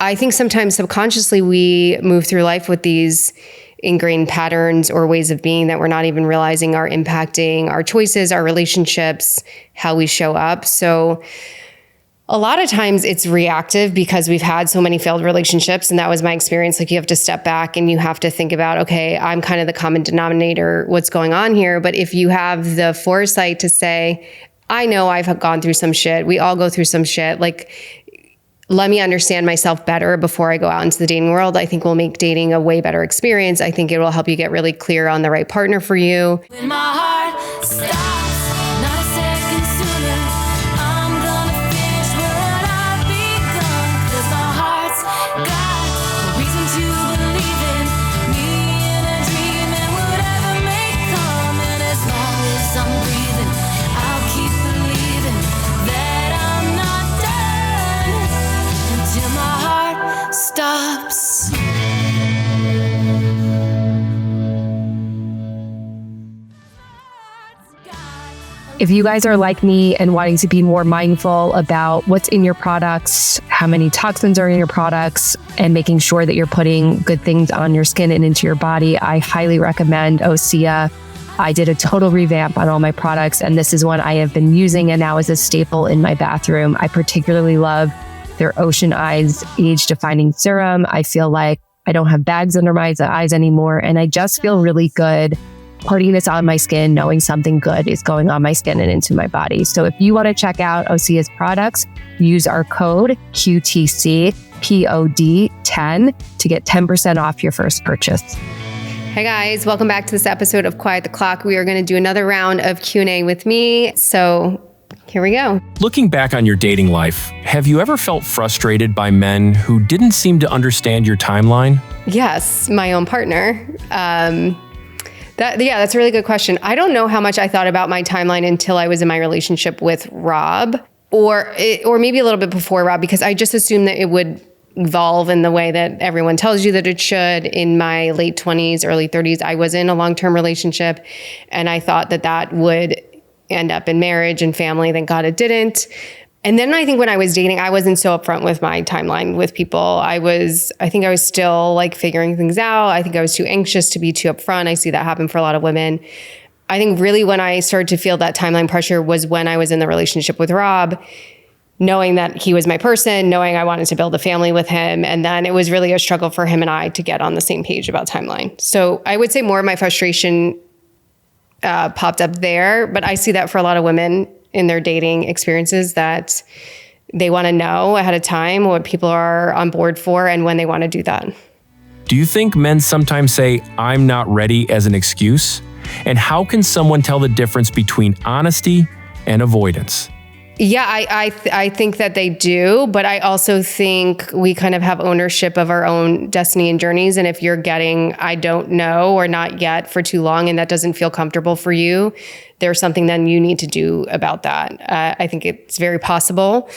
I think sometimes subconsciously we move through life with these ingrained patterns or ways of being that we're not even realizing are impacting our choices, our relationships, how we show up. So a lot of times it's reactive because we've had so many failed relationships. And that was my experience. Like, you have to step back and you have to think about, okay, I'm kind of the common denominator, what's going on here. But if you have the foresight to say, I know I've gone through some shit. We all go through some shit. Like, let me understand myself better before I go out into the dating world. I think will make dating a way better experience. I think it will help you get really clear on the right partner for you. When my heart stops, not a second sooner, I'm gonna finish what I've begun. 'Cause my heart's got a reason to believe in me and a dream and whatever may come. And as long as I'm breathing, I'll keep believing that I'm not done until my heart stops. If you guys are like me and wanting to be more mindful about what's in your products, how many toxins are in your products, and making sure that you're putting good things on your skin and into your body, I highly recommend Osea. I did a total revamp on all my products, and this is one I have been using and now is a staple in my bathroom. I particularly love their Ocean Eyes Age Defining Serum. I feel like I don't have bags under my eyes anymore, and I just feel really good putting this on my skin, knowing something good is going on my skin and into my body. So if you want to check out Osea's products, use our code QTCPOD10 to get 10% off your first purchase. Hey guys, welcome back to this episode of Quiet the Clock. We are going to do another round of Q&A with me. So here we go. Looking back on your dating life, have you ever felt frustrated by men who didn't seem to understand your timeline? Yes, my own partner. That's a really good question. I don't know how much I thought about my timeline until I was in my relationship with Rob, or maybe a little bit before Rob, because I just assumed that it would evolve in the way that everyone tells you that it should. In my late 20s, early 30s, I was in a long-term relationship, and I thought that that would end up in marriage and family. Thank God it didn't. And then I think when I was dating, I wasn't so upfront with my timeline with people. I think I was still like figuring things out. I think I was too anxious to be too upfront. I see that happen for a lot of women. I think really when I started to feel that timeline pressure was when I was in the relationship with Rob, knowing that he was my person, knowing I wanted to build a family with him. And then it was really a struggle for him and I to get on the same page about timeline. So I would say more of my frustration popped up there, but I see that for a lot of women in their dating experiences, that they want to know ahead of time what people are on board for and when they want to do that. Do you think men sometimes say, "I'm not ready" as an excuse? And how can someone tell the difference between honesty and avoidance? Yeah, I think that they do, but I also think we kind of have ownership of our own destiny and journeys. And if you're getting, I don't know, or not yet for too long, and that doesn't feel comfortable for you, there's something then you need to do about that. I think it's very possible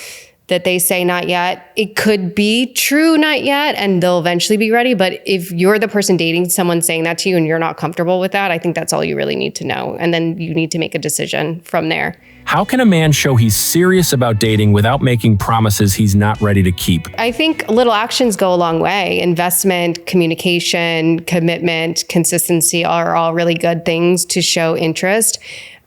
that they say not yet. It could be true, not yet, and they'll eventually be ready. But if you're the person dating someone saying that to you and you're not comfortable with that, I think that's all you really need to know. And then you need to make a decision from there. How can a man show he's serious about dating without making promises he's not ready to keep? I think little actions go a long way. Investment, communication, commitment, consistency are all really good things to show interest.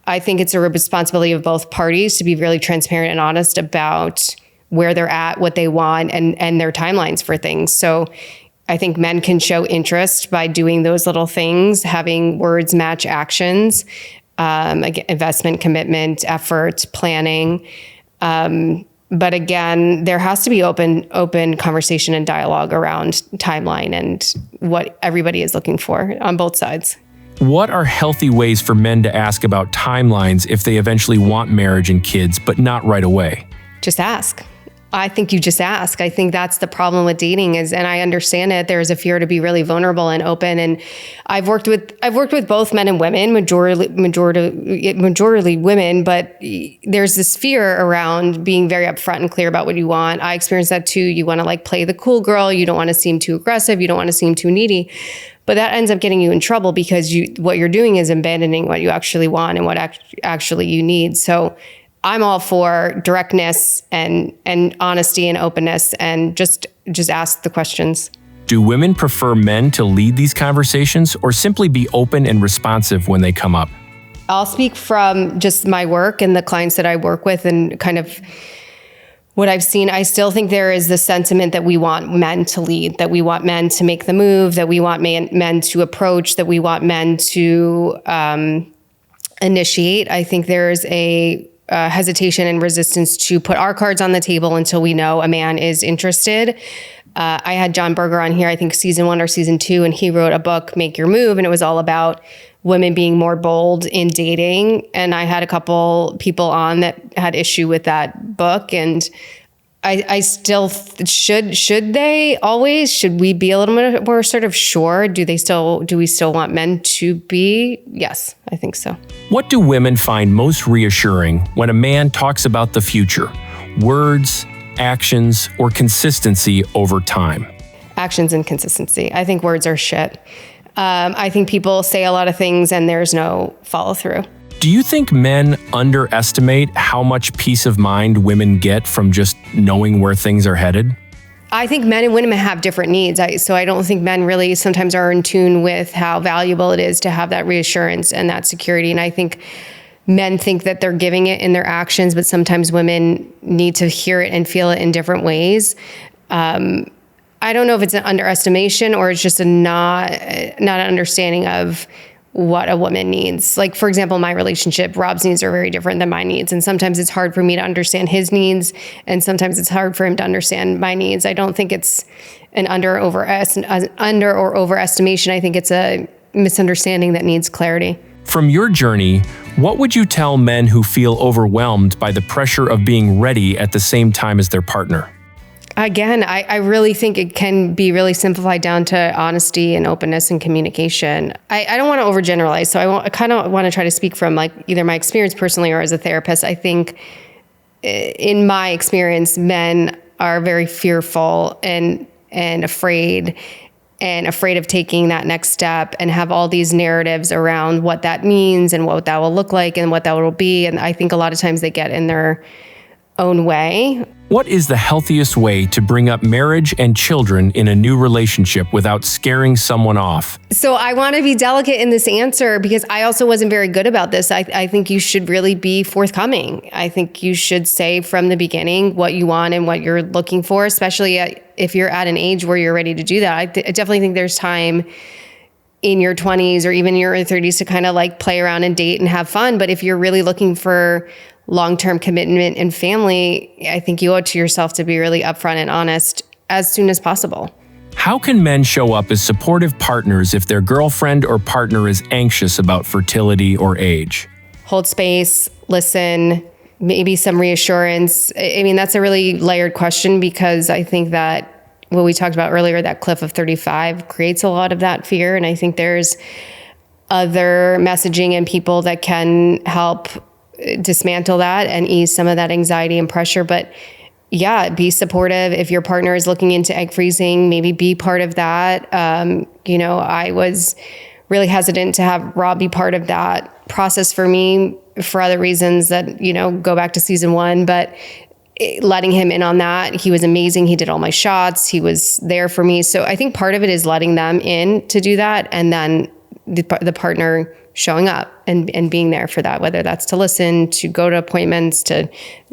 I think it's a responsibility of both parties to be really transparent and honest about where they're at, what they want, and their timelines for things. So I think men can show interest by doing those little things, having words match actions. Investment, commitment, effort, planning. But again, there has to be open conversation and dialogue around timeline and what everybody is looking for on both sides. What are healthy ways for men to ask about timelines if they eventually want marriage and kids, but not right away? Just ask. I think you just ask. I think that's the problem with dating and I understand it. There's a fear to be really vulnerable and open. And I've worked with both men and women, majority women, but there's this fear around being very upfront and clear about what you want. I experienced that too. You want to play the cool girl. You don't want to seem too aggressive. You don't want to seem too needy. But that ends up getting you in trouble because what you're doing is abandoning what you actually want and what actually you need. So I'm all for directness and honesty and openness, and just ask the questions. Do women prefer men to lead these conversations or simply be open and responsive when they come up? I'll speak from just my work and the clients that I work with and kind of what I've seen. I still think there is the sentiment that we want men to lead, that we want men to make the move, that we want men to approach, that we want men to initiate. I think there's a hesitation and resistance to put our cards on the table until we know a man is interested. I had John Berger on here, I think season 1 or season 2, and he wrote a book, Make Your Move, and it was all about women being more bold in dating. And I had a couple people on that had issue with that book. And I still should we be a little bit more sort of sure? Do we still want men to be? Yes, I think so. What do women find most reassuring when a man talks about the future? Words, actions, or consistency over time? Actions and consistency. I think words are shit. I think people say a lot of things and there's no follow through. Do you think men underestimate how much peace of mind women get from just knowing where things are headed? I think men and women have different needs. So I don't think men really sometimes are in tune with how valuable it is to have that reassurance and that security. And I think men think that they're giving it in their actions, but sometimes women need to hear it and feel it in different ways. I don't know if it's an underestimation or it's just not an understanding of what a woman needs. Like, for example, my relationship, Rob's needs are very different than my needs. And sometimes it's hard for me to understand his needs. And sometimes it's hard for him to understand my needs. I don't think it's an under or overestimation. I think it's a misunderstanding that needs clarity. From your journey, what would you tell men who feel overwhelmed by the pressure of being ready at the same time as their partner? Again, I really think it can be really simplified down to honesty and openness and communication. I don't want to overgeneralize, so I kind of want to try to speak from like either my experience personally or as a therapist. I think in my experience, men are very fearful and afraid of taking that next step and have all these narratives around what that means and what that will look like and what that will be. And I think a lot of times they get in their own way. What is the healthiest way to bring up marriage and children in a new relationship without scaring someone off? So I want to be delicate in this answer because I also wasn't very good about this. I think you should really be forthcoming. I think you should say from the beginning what you want and what you're looking for, especially if you're at an age where you're ready to do that. I definitely think there's time in your 20s or even your 30s to kind of like play around and date and have fun. But if you're really looking for long-term commitment and family, I think you owe it to yourself to be really upfront and honest as soon as possible. How can men show up as supportive partners if their girlfriend or partner is anxious about fertility or age? Hold space, listen, maybe some reassurance. I mean, that's a really layered question because I think that what we talked about earlier, that cliff of 35 creates a lot of that fear. And I think there's other messaging and people that can help dismantle that and ease some of that anxiety and pressure. But yeah, be supportive. If your partner is looking into egg freezing, maybe be part of that. I was really hesitant to have Rob be part of that process for me for other reasons that, go back to season 1, but letting him in on that, he was amazing. He did all my shots. He was there for me. So I think part of it is letting them in to do that. And then the partner showing up and being there for that, whether that's to listen, to go to appointments, to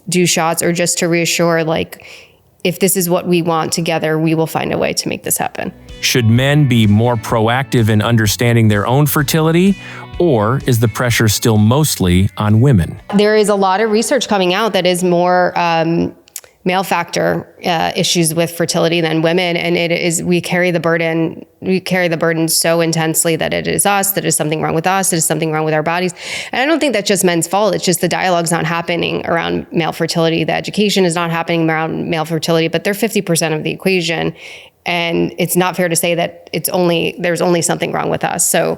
do shots, or just to reassure, like, if this is what we want together, we will find a way to make this happen. Should men be more proactive in understanding their own fertility, or is the pressure still mostly on women? There is a lot of research coming out that is more male factor issues with fertility than women. And we carry the burden so intensely that it is us, that is something wrong with us, that is something wrong with our bodies. And I don't think that's just men's fault. It's just the dialogue's not happening around male fertility. The education is not happening around male fertility, but they're 50% of the equation. And it's not fair to say that there's only something wrong with us. So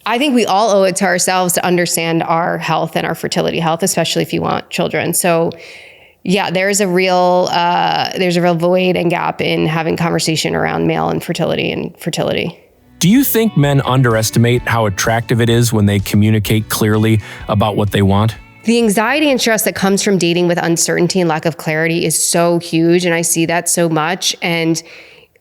I think we all owe it to ourselves to understand our health and our fertility health, especially if you want children. So yeah, there's a real void and gap in having conversation around male infertility and fertility. Do you think men underestimate how attractive it is when they communicate clearly about what they want? the anxiety and stress that comes from dating with uncertainty and lack of clarity is so huge. And I see that so much. And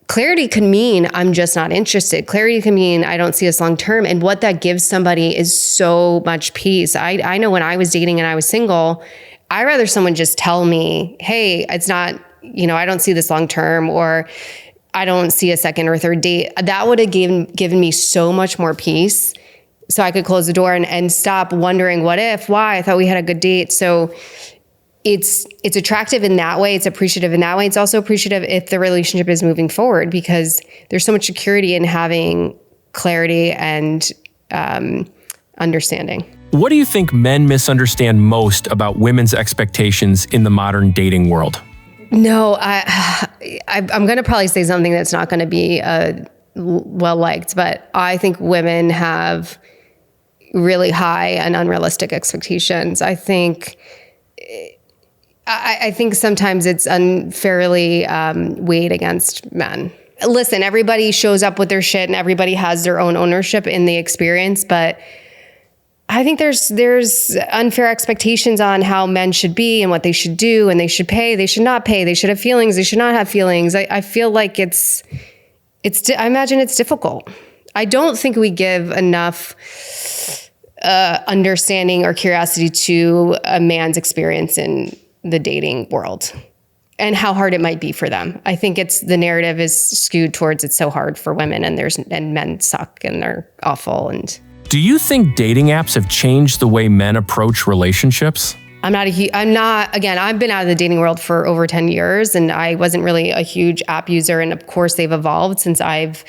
clarity can mean I'm just not interested. Clarity can mean I don't see us long term. And what that gives somebody is so much peace. I know when I was dating and I was single, I'd rather someone just tell me, hey, it's not, I don't see this long term, or I don't see a second or third date. That would have given me so much more peace. So I could close the door and stop wondering what if, why, I thought we had a good date. So it's attractive in that way. It's appreciative in that way. It's also appreciative if the relationship is moving forward, because there's so much security in having clarity and understanding. What do you think men misunderstand most about women's expectations in the modern dating world? No, I'm going to probably say something that's not going to be well liked, but I think women have really high and unrealistic expectations. I think sometimes it's unfairly weighed against men. Listen, everybody shows up with their shit and everybody has their own ownership in the experience, but I think there's unfair expectations on how men should be and what they should do, and they should pay, they should not pay, they should have feelings, they should not have feelings. I feel like I imagine it's difficult. I don't think we give enough understanding or curiosity to a man's experience in the dating world and how hard it might be for them. I think the narrative is skewed towards it's so hard for women and men suck and they're awful. And do you think dating apps have changed the way men approach relationships? Again, I've been out of the dating world for over 10 years and I wasn't really a huge app user. And of course they've evolved since I've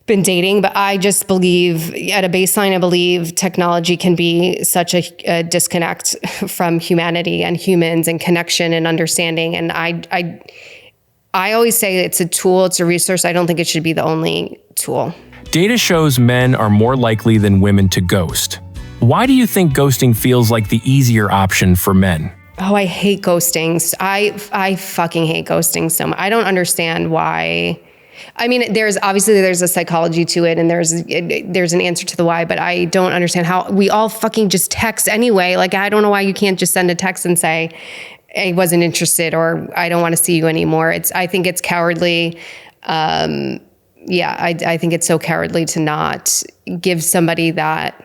been dating, but I just believe at a baseline, I believe technology can be such a disconnect from humanity and humans and connection and understanding. And I always say it's a tool, it's a resource. I don't think it should be the only tool. Data shows men are more likely than women to ghost. Why do you think ghosting feels like the easier option for men? Oh, I hate ghosting. I fucking hate ghosting so much. I don't understand why. I mean, there's a psychology to it and there's an answer to the why, but I don't understand how we all fucking just text anyway. Like, I don't know why you can't just send a text and say, I wasn't interested or I don't want to see you anymore. I think it's cowardly. I think it's so cowardly to not give somebody that.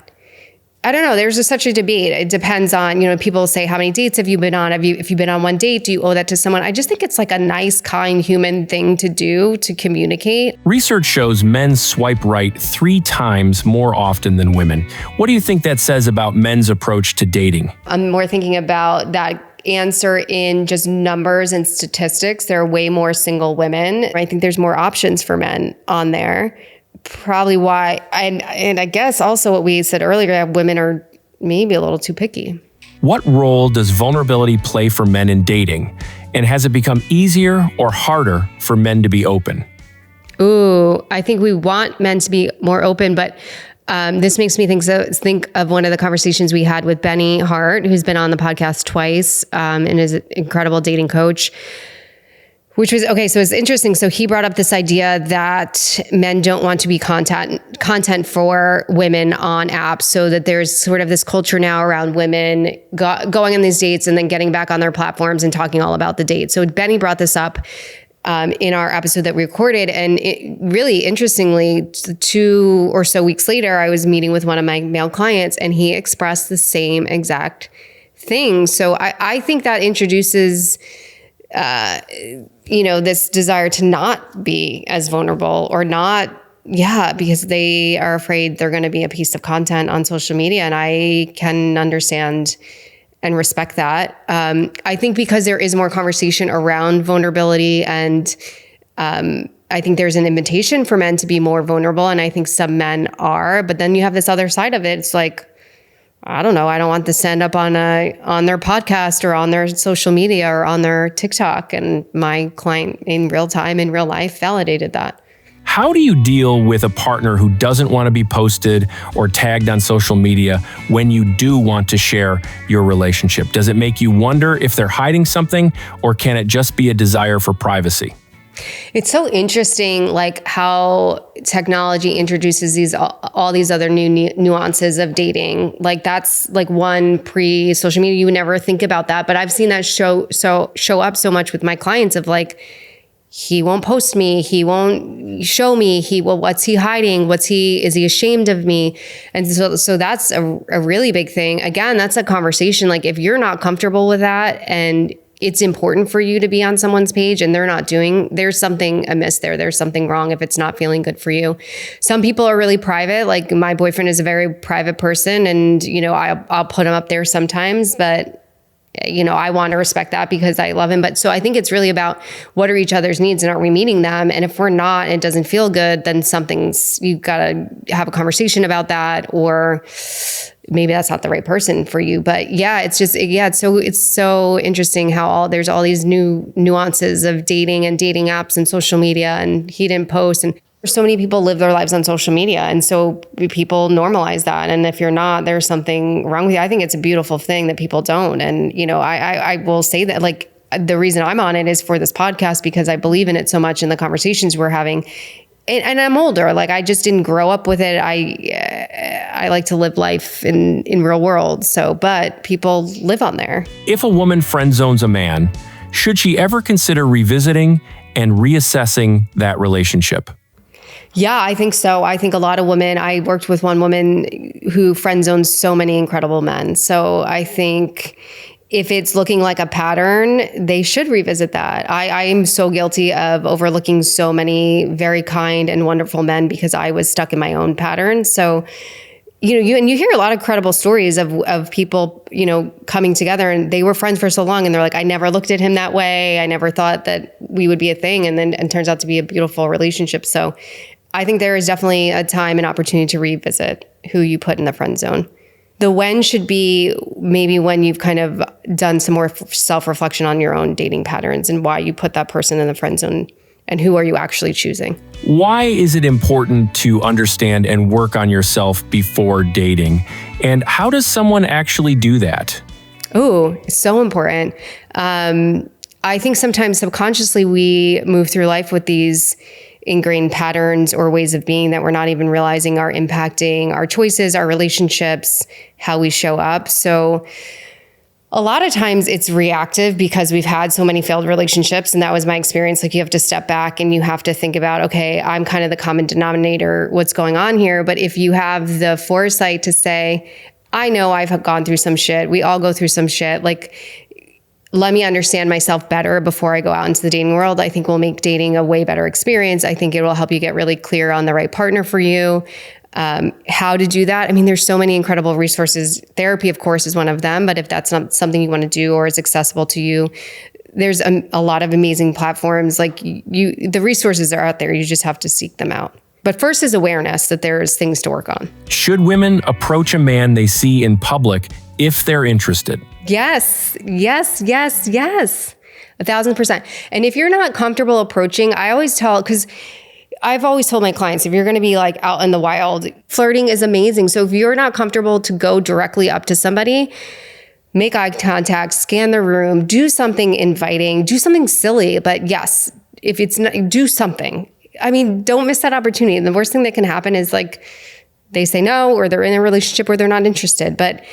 I don't know. There's such a debate. It depends on, people say, how many dates have you been on? If you've been on one date, do you owe that to someone? I just think it's like a nice, kind human thing to do to communicate. Research shows men swipe right 3 times more often than women. What do you think that says about men's approach to dating? I'm more thinking about that answer in just numbers and statistics. There are way more single women. I think there's more options for men on there. Probably why, and I guess also what we said earlier, women are maybe a little too picky. What role does vulnerability play for men in dating? And has it become easier or harder for men to be open? Ooh, I think we want men to be more open, but this makes me think of one of the conversations we had with Benny Hart, who's been on the podcast twice and is an incredible dating coach. Which was, okay, so it's interesting. So he brought up this idea that men don't want to be content for women on apps, so that there's sort of this culture now around women going on these dates and then getting back on their platforms and talking all about the date. So Benny brought this up in our episode that we recorded. And really interestingly, 2 or so weeks later, I was meeting with one of my male clients and he expressed the same exact thing. So I think that introduces this desire to not be as vulnerable or not, because they are afraid they're going to be a piece of content on social media. And I can understand and respect that. I think because there is more conversation around vulnerability and I think there's an invitation for men to be more vulnerable. And I think some men are, but then you have this other side of it. It's like, I don't know. I don't want this to end up on their podcast or on their social media or on their TikTok. And my client in real time, in real life, validated that. How do you deal with a partner who doesn't want to be posted or tagged on social media when you do want to share your relationship? Does it make you wonder if they're hiding something, or can it just be a desire for privacy? It's so interesting, like how technology introduces all these other new nuances of dating. Like that's like one pre-social media. You would never think about that, but I've seen that show up so much with my clients of like, he won't post me, he won't show me, what's he hiding? Is he ashamed of me? And so that's a really big thing. Again, that's a conversation. Like if you're not comfortable with that and it's important for you to be on someone's page and there's something amiss there. There's something wrong if it's not feeling good for you. Some people are really private. Like my boyfriend is a very private person and, I'll put him up there sometimes, but I want to respect that because I love him. But so I think it's really about what are each other's needs and are we meeting them? And if we're not, and it doesn't feel good, then you've got to have a conversation about that, or maybe that's not the right person for you. But yeah, it's so interesting how there's all these new nuances of dating and dating apps and social media, and he didn't post, and so many people live their lives on social media. And so people normalize that. And if you're not, there's something wrong with you. I think it's a beautiful thing that people don't. And, I will say that like the reason I'm on it is for this podcast because I believe in it so much in the conversations we're having. And I'm older, like I just didn't grow up with it. I like to live life in real world. So, but people live on there. If a woman friend zones a man, should she ever consider revisiting and reassessing that relationship? Yeah, I think so. I think a lot of women, I worked with one woman who friend zones so many incredible men. So I think if it's looking like a pattern, they should revisit that. I am so guilty of overlooking so many very kind and wonderful men because I was stuck in my own pattern. So, you hear a lot of credible stories of people, coming together and they were friends for so long and they're like, I never looked at him that way. I never thought that we would be a thing. And then it turns out to be a beautiful relationship. So I think there is definitely a time and opportunity to revisit who you put in the friend zone. The when should be maybe when you've kind of done some more self-reflection on your own dating patterns and why you put that person in the friend zone and who are you actually choosing. Why is it important to understand and work on yourself before dating? And how does someone actually do that? Oh, it's so important. I think sometimes subconsciously we move through life with these ingrained patterns or ways of being that we're not even realizing are impacting our choices, our relationships, how we show up. So a lot of times it's reactive because we've had so many failed relationships. And that was my experience. Like you have to step back and you have to think about, okay, I'm kind of the common denominator, what's going on here. But if you have the foresight to say, I know I've gone through some shit. We all go through some shit. Like, let me understand myself better before I go out into the dating world. I think will make dating a way better experience. I think it will help you get really clear on the right partner for you. How to do that. I mean, there's so many incredible resources. Therapy, of course, is one of them. But if that's not something you want to do or is accessible to you, there's a lot of amazing platforms. Like the resources are out there. You just have to seek them out. But first is awareness that there's things to work on. Should women approach a man they see in public if they're interested? Yes, 1,000%. And if you're not comfortable approaching, I always tell, because I've always told my clients, if you're going to be like out in the wild, flirting is amazing. So if you're not comfortable to go directly up to somebody, make eye contact, scan the room, do something inviting, do something silly. But yes, if it's not, do something. I mean, don't miss that opportunity. And the worst thing that can happen is like they say no, or they're in a relationship where they're not interested. But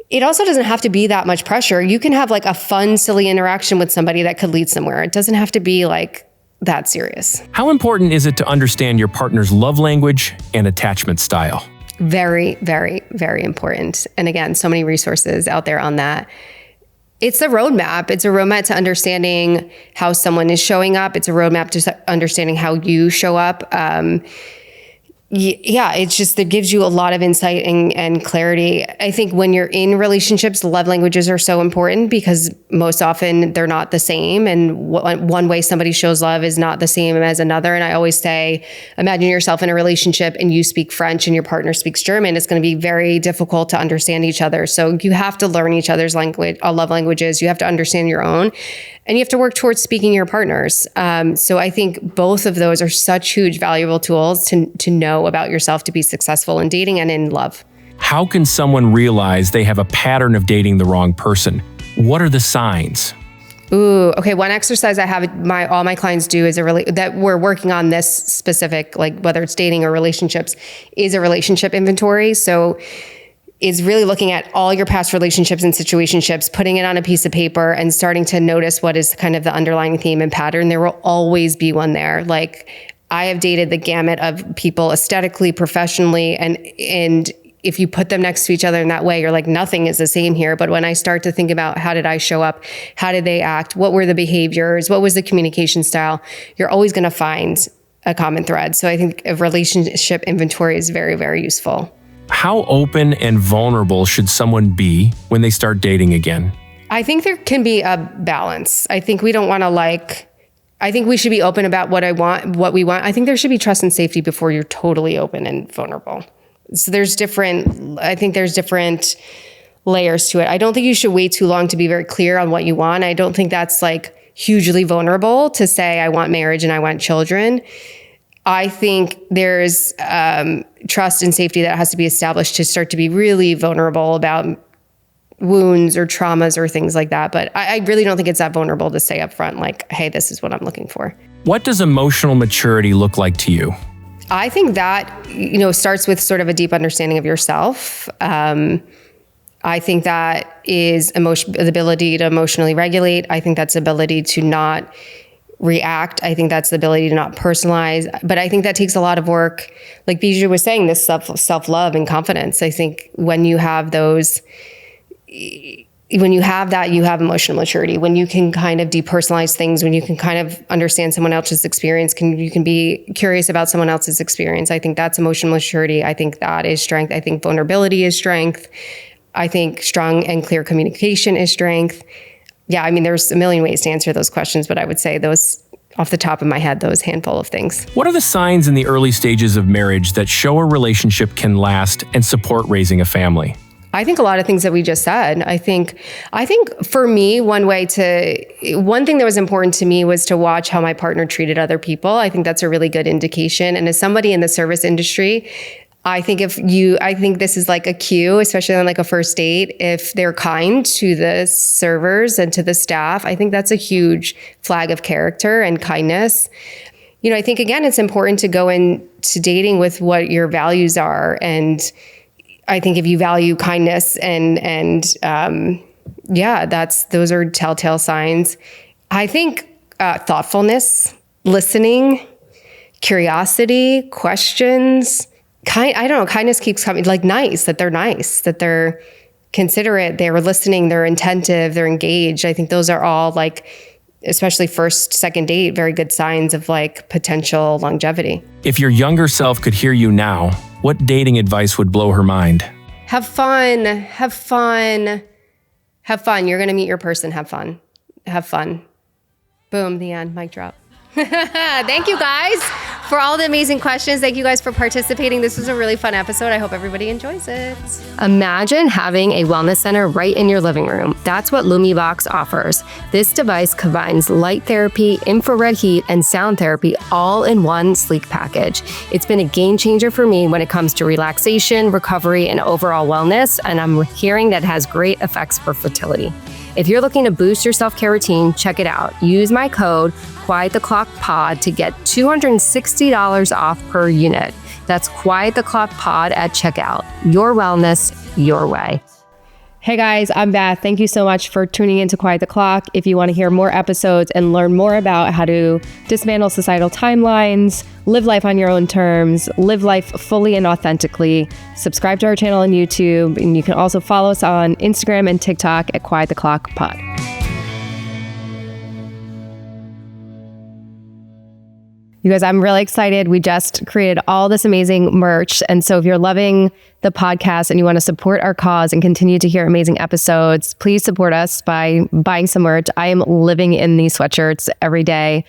it also doesn't have to be that much pressure. You can have like a fun, silly interaction with somebody that could lead somewhere. It doesn't have to be like that serious. How important is it to understand your partner's love language and attachment style? Very, very, very important. And again, so many resources out there on that. It's a roadmap. It's a roadmap to understanding how someone is showing up. It's a roadmap to understanding how you show up. Yeah, it's just, it gives you a lot of insight and clarity. I think when you're in relationships, love languages are so important because most often they're not the same. And one way somebody shows love is not the same as another. And I always say, imagine yourself in a relationship and you speak French and your partner speaks German. It's going to be very difficult to understand each other. So you have to learn each other's language, love languages. You have to understand your own. And you have to work towards speaking your partner's. So I think both of those are such huge, valuable tools to know about yourself to be successful in dating and in love. How can someone realize they have a pattern of dating the wrong person? What are the signs? Ooh, okay. One exercise I have all my clients do is that we're working on this specific, like whether it's dating or relationships, is a relationship inventory. So is really looking at all your past relationships and situationships, putting it on a piece of paper and starting to notice what is kind of the underlying theme and pattern. There will always be one there. Like I have dated the gamut of people aesthetically, professionally, and if you put them next to each other in that way, you're like, nothing is the same here. But when I start to think about how did I show up? How did they act? What were the behaviors? What was the communication style? You're always going to find a common thread. So I think a relationship inventory is very, very useful. How open and vulnerable should someone be when they start dating again? I think there can be a balance. I think we don't want to I think we should be open about what we want. I think there should be trust and safety before you're totally open and vulnerable. So there's different layers to it. I don't think you should wait too long to be very clear on what you want. I don't think that's like hugely vulnerable to say, I want marriage and I want children. I think there's trust and safety that has to be established to start to be really vulnerable about wounds or traumas or things like that. But I really don't think it's that vulnerable to say up front, like, hey, this is what I'm looking for. What does emotional maturity look like to you? I think that, starts with sort of a deep understanding of yourself. I think that is the ability to emotionally regulate. I think that's the ability to not react. I think that's the ability to not personalize. But I think that takes a lot of work. Like Bijou was saying, this self-love and confidence. I think when you have that, you have emotional maturity. When you can kind of depersonalize things, when you can kind of understand someone else's experience, you can be curious about someone else's experience. I think that's emotional maturity. I think that is strength. I think vulnerability is strength. I think strong and clear communication is strength. Yeah, I mean, there's a million ways to answer those questions, but I would say those, off the top of my head, those handful of things. What are the signs in the early stages of marriage that show a relationship can last and support raising a family? I think a lot of things that we just said. I think for me, one thing that was important to me was to watch how my partner treated other people. I think that's a really good indication. And as somebody in the service industry, I think this is like a cue, especially on like a first date, if they're kind to the servers and to the staff, I think that's a huge flag of character and kindness. I think, again, it's important to go into dating with what your values are. And I think if you value kindness those are telltale signs. I think thoughtfulness, listening, curiosity, questions, kindness keeps coming, like nice, that they're considerate, they're listening, they're attentive, they're engaged. I think those are all like, especially first, second date, very good signs of like potential longevity. If your younger self could hear you now, what dating advice would blow her mind? Have fun. You're going to meet your person. Have fun. Boom, the end, mic drop. Thank you guys for all the amazing questions. Thank you guys for participating. This was a really fun episode. I hope everybody enjoys it. Imagine having a wellness center right in your living room. That's what LumiBox offers. This device combines light therapy, infrared heat, and sound therapy all in one sleek package. It's been a game changer for me when it comes to relaxation, recovery, and overall wellness, and I'm hearing that it has great effects for fertility. If you're looking to boost your self-care routine, check it out. Use my code QuietTheClockPod to get $260 off per unit. That's QuietTheClockPod at checkout. Your wellness, your way. Hey guys, I'm Beth. Thank you so much for tuning in to Quiet the Clock. If you want to hear more episodes and learn more about how to dismantle societal timelines, live life on your own terms, live life fully and authentically, subscribe to our channel on YouTube, and you can also follow us on Instagram and TikTok at Quiet the Clock Pod. You guys, I'm really excited. We just created all this amazing merch. And so if you're loving the podcast and you want to support our cause and continue to hear amazing episodes, please support us by buying some merch. I am living in these sweatshirts every day.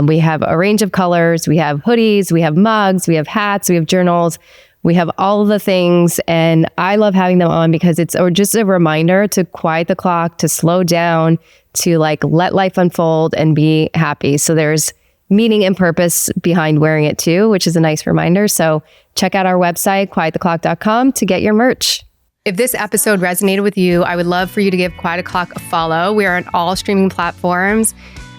We have a range of colors. We have hoodies, we have mugs, we have hats, we have journals. We have all of the things, and I love having them on because it's just a reminder to quiet the clock, to slow down, to like let life unfold and be happy. So there's meaning and purpose behind wearing it too, which is a nice reminder. So check out our website, quiettheclock.com, to get your merch. If this episode resonated with you, I would love for you to give Quiet O'Clock a follow. We are on all streaming platforms,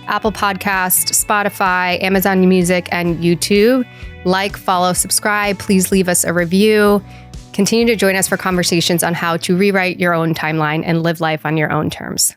Apple Podcast, Spotify, Amazon Music, and YouTube. Like, follow, subscribe. Please leave us a review. Continue to join us for conversations on how to rewrite your own timeline and live life on your own terms.